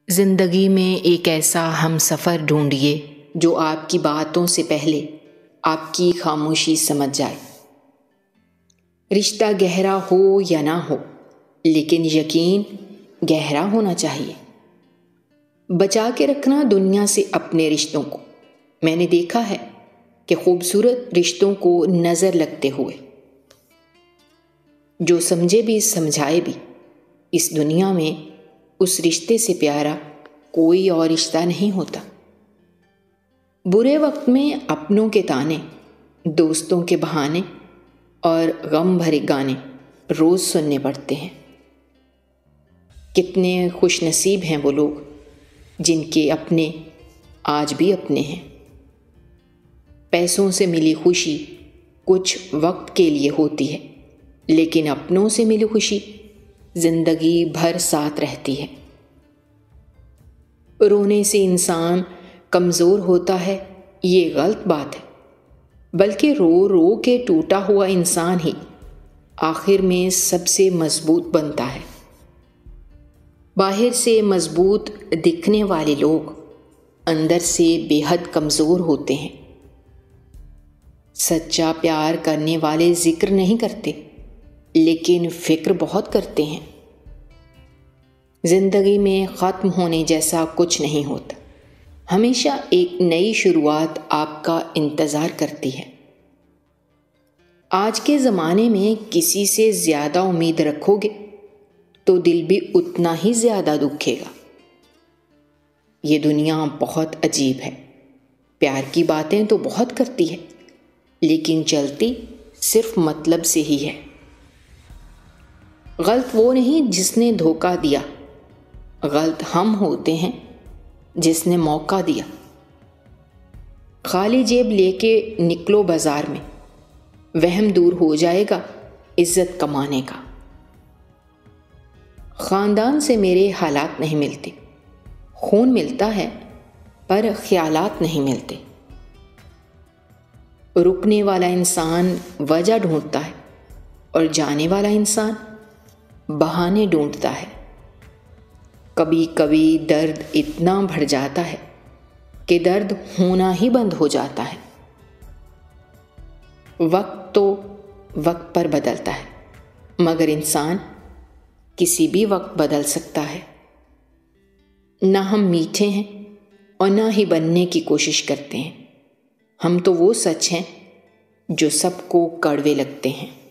زندگی میں ایک ایسا ہم سفر ڈھونڈیے جو آپ کی باتوں سے پہلے آپ کی خاموشی سمجھ جائے۔ رشتہ گہرا ہو یا نہ ہو، لیکن یقین گہرا ہونا چاہیے۔ بچا کے رکھنا دنیا سے اپنے رشتوں کو۔ میں نے دیکھا ہے کہ خوبصورت رشتوں کو نظر لگتے ہوئے جو سمجھے بھی سمجھائے بھی، اس دنیا میں اس رشتے سے پیارا کوئی اور رشتہ نہیں ہوتا۔ برے وقت میں اپنوں کے تانے، دوستوں کے بہانے اور غم بھرے گانے روز سننے پڑتے ہیں۔ کتنے خوش نصیب ہیں وہ لوگ جن کے اپنے آج بھی اپنے ہیں۔ پیسوں سے ملی خوشی کچھ وقت کے لیے ہوتی ہے، لیکن اپنوں سے ملی خوشی زندگی بھر ساتھ رہتی ہے۔ رونے سے انسان کمزور ہوتا ہے، یہ غلط بات ہے، بلکہ رو رو کے ٹوٹا ہوا انسان ہی آخر میں سب سے مضبوط بنتا ہے۔ باہر سے مضبوط دکھنے والے لوگ اندر سے بے حد کمزور ہوتے ہیں۔ سچا پیار کرنے والے ذکر نہیں کرتے، لیکن فکر بہت کرتے ہیں۔ زندگی میں ختم ہونے جیسا کچھ نہیں ہوتا، ہمیشہ ایک نئی شروعات آپ کا انتظار کرتی ہے۔ آج کے زمانے میں کسی سے زیادہ امید رکھو گے تو دل بھی اتنا ہی زیادہ دکھے گا۔ یہ دنیا بہت عجیب ہے، پیار کی باتیں تو بہت کرتی ہے، لیکن چلتی صرف مطلب سے ہی ہے۔ غلط وہ نہیں جس نے دھوکہ دیا، غلط ہم ہوتے ہیں جس نے موقع دیا۔ خالی جیب لے کے نکلو بازار میں، وہم دور ہو جائے گا عزت کمانے کا۔ خاندان سے میرے حالات نہیں ملتے، خون ملتا ہے پر خیالات نہیں ملتے۔ رکنے والا انسان وجہ ڈھونڈتا ہے اور جانے والا انسان بہانے ڈھونڈتا ہے۔ کبھی کبھی درد اتنا بڑھ جاتا ہے کہ درد ہونا ہی بند ہو جاتا ہے۔ وقت تو وقت پر بدلتا ہے، مگر انسان کسی بھی وقت بدل سکتا ہے۔ نہ ہم میٹھے ہیں اور نہ ہی بننے کی کوشش کرتے ہیں، ہم تو وہ سچ ہیں جو سب کو کڑوے لگتے ہیں۔